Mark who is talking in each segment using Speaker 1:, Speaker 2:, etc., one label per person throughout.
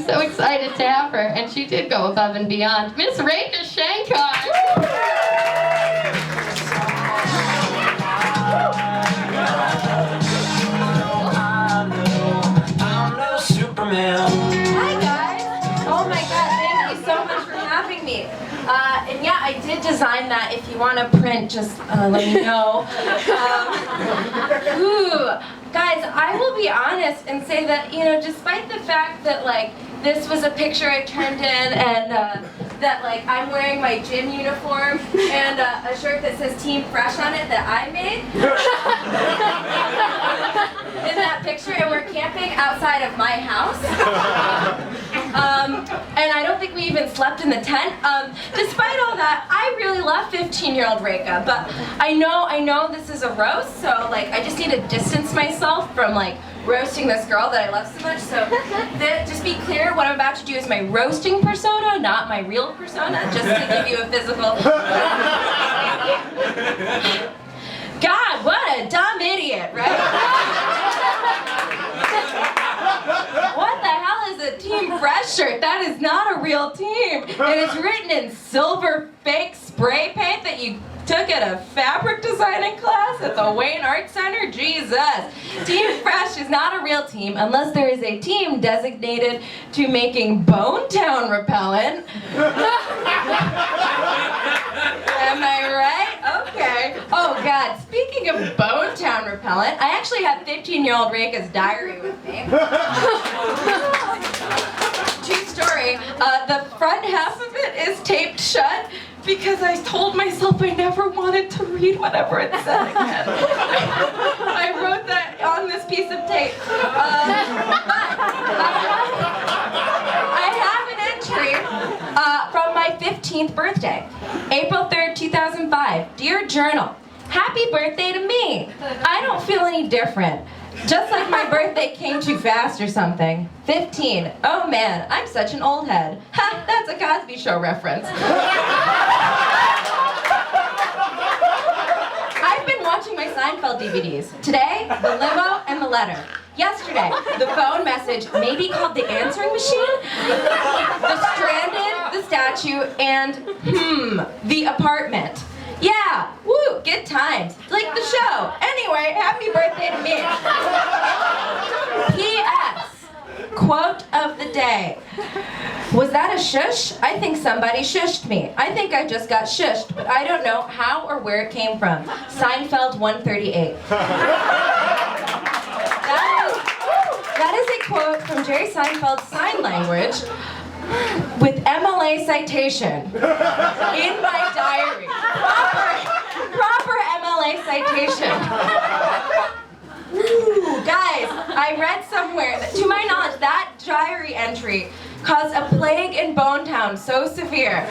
Speaker 1: so excited to have her, and she did go above and beyond. Miss Rekha Shankar.
Speaker 2: Hi guys! Oh my god, thank you so much for having me. And yeah, I did design that. If you want to print, just let me know. Guys, I will be honest and say that, you know, despite the fact that like this was a picture I turned in and that like I'm wearing my gym uniform and a shirt that says Team Fresh on it that I made. In that picture, and we're camping outside of my house. And I don't think we even slept in the tent. Despite all that, I really love 15-year-old Rekha, but I know this is a roast, so like I just need to distance myself from like roasting this girl that I love so much. So just be clear, what I'm about to do is my roasting persona, not my real persona, just to give you a physical. God, what a dumb idiot, right? What the hell is a Team Fresh shirt? That is not a real team. It is written in silver fake spray paint that you took at a fabric designing class at the Wayne Art Center? Jesus. Team Fresh is not a real team unless there is a team designated to making Bone Town repellent. Am I right? Okay. Oh God, speaking of Bone Town repellent, I actually have 15-year-old Rekha's diary with me. True story. The front half of it is taped shut because I told myself I never wanted to read whatever it said again. I wrote that on this piece of tape. But I have an entry from my 15th birthday, April 3rd, 2005. Dear Journal, happy birthday to me. I don't feel any different. Just like my birthday came too fast or something. 15. Oh man, I'm such an old head. Ha, that's a Cosby Show reference. I've been watching my Seinfeld DVDs. Today, the limo and the letter. Yesterday, the phone message, maybe called the answering machine. The stranded, the statue, and the apartment. Yeah, woo, good times. Like the show. Anyway, happy birthday to me. P.S. Quote of the day. Was that a shush? I think somebody shushed me. I think I just got shushed, but I don't know how or where it came from. Seinfeld 138. That is a quote from Jerry Seinfeld's Sign Language with MLA citation in my diary. Proper MLA citation. Ooh, guys, I read somewhere that, to my knowledge, that diary entry caused a plague in Bone Town so severe.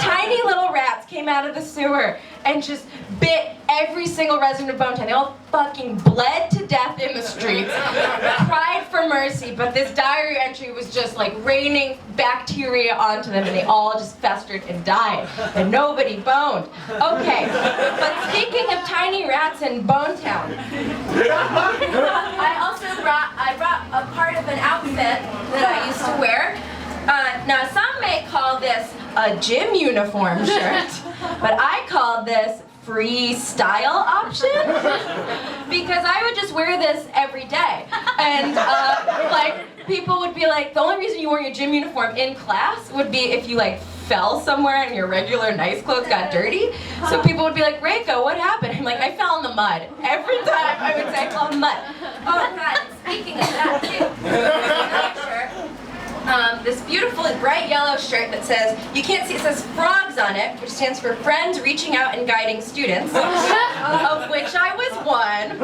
Speaker 2: Tiny little rats came out of the sewer and just bit every single resident of Bone Town. They all fucking bled to death in the streets, cried for mercy, but this diary entry was just like raining bacteria onto them and they all just festered and died. And nobody boned. Okay, but speaking of tiny rats in Bone Town, I brought a part of an outfit that I used to wear. Now some may call this a gym uniform shirt, but I called this freestyle option because I would just wear this every day. And like people would be like, the only reason you wore your gym uniform in class would be if you like fell somewhere and your regular nice clothes got dirty. So people would be like, Rekha, what happened? I'm like, I fell in the mud. Every time I would say I fell in the mud. Oh God, speaking of that too, this beautiful bright yellow shirt that says, you can't see, it says frogs on it, which stands for Friends Reaching Out and Guiding Students, of which I was one.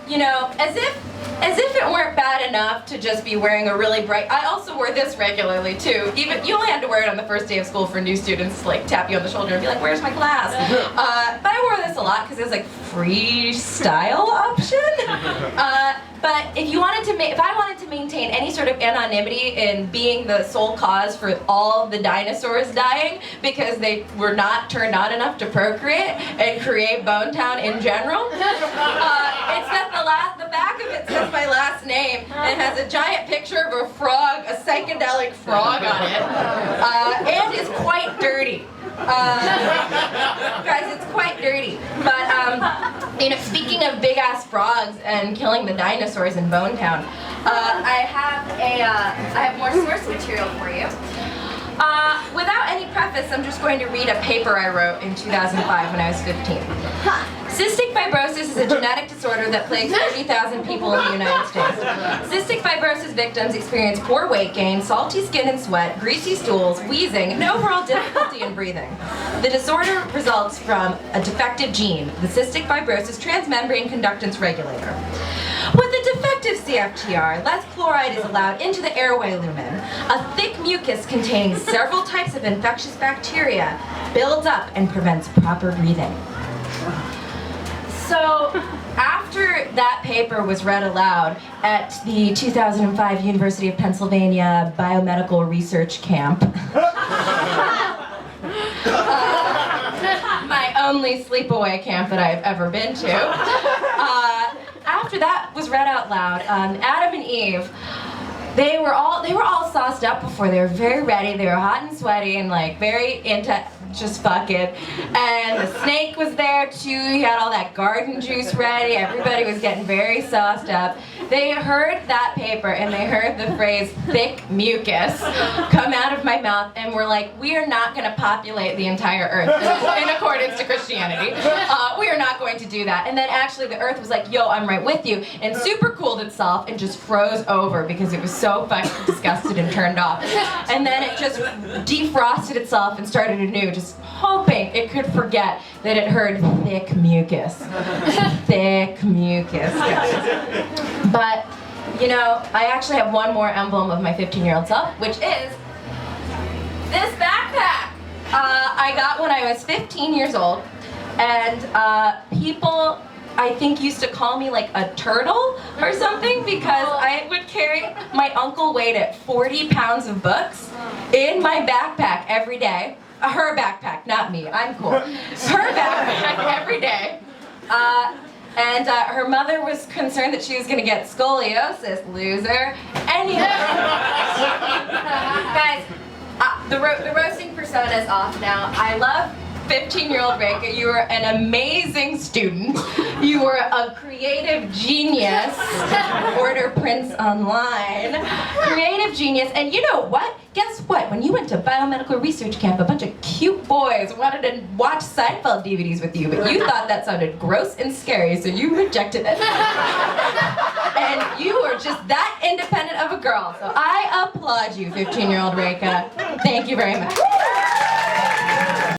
Speaker 2: You know, as if it weren't bad enough to just be wearing a really bright, I also wore this regularly too. Even, you only had to wear it on the first day of school for new students to like tap you on the shoulder and be like, where's my class? But I wore this a lot because it was like freestyle option. But if I wanted to maintain any sort of anonymity in being the sole cause for all the dinosaurs dying because they were not turned on enough to procreate and create Bone Town in general, it's that the back of it says my last name and has a giant picture of a frog, a psychedelic frog on it, and is quite dirty. Guys, it's quite dirty. But speaking of big ass frogs and killing the dinosaurs in Bone Town, I have more source material for you. Without any preface, I'm just going to read a paper I wrote in 2005 when I was 15. Cystic fibrosis is a genetic disorder that plagues 30,000 people in the United States. Cystic fibrosis victims experience poor weight gain, salty skin and sweat, greasy stools, wheezing, and overall difficulty in breathing. The disorder results from a defective gene, the cystic fibrosis transmembrane conductance regulator. With a defective CFTR, less chloride is allowed into the airway lumen. A thick mucus containing several types of infectious bacteria builds up and prevents proper breathing. So, after that paper was read aloud at the 2005 University of Pennsylvania Biomedical Research Camp, my only sleepaway camp that I've ever been to, after that was read out loud, Adam and Eve, they were all sauced up before. They were very ready. They were hot and sweaty and like very into just fuck it. And the snake was there too. He had all that garden juice ready. Everybody was getting very sauced up. They heard that paper and they heard the phrase thick mucus come out of my mouth and were like, we are not going to populate the entire earth in accordance to Christianity. We are not going to do that. And then actually the earth was like, yo, I'm right with you, and super cooled itself and just froze over because it was so fucking disgusted and turned off. And then it just defrosted itself and started anew, just hoping it could forget that it heard thick mucus. Thick mucus, guys. But, I actually have one more emblem of my 15-year-old self, which is this backpack. I got when I was 15 years old, and people, I think, used to call me like a turtle or something because I would carry, my uncle weighed it 40 pounds of books in my backpack every day. Her backpack, not me, I'm cool. Her backpack every day. And her mother was concerned that she was going to get scoliosis, loser. Anyway. Guys, the roasting persona is off now. I love 15-year-old Rekha. You were an amazing student. You were a creative genius. Order prints online. Creative genius. And you know what? Guess what? When you went to biomedical research camp, a bunch of cute boys wanted to watch Seinfeld DVDs with you, but you thought that sounded gross and scary, so you rejected it. And you were just that independent of a girl. So I applaud you, 15-year-old Rekha. Thank you very much.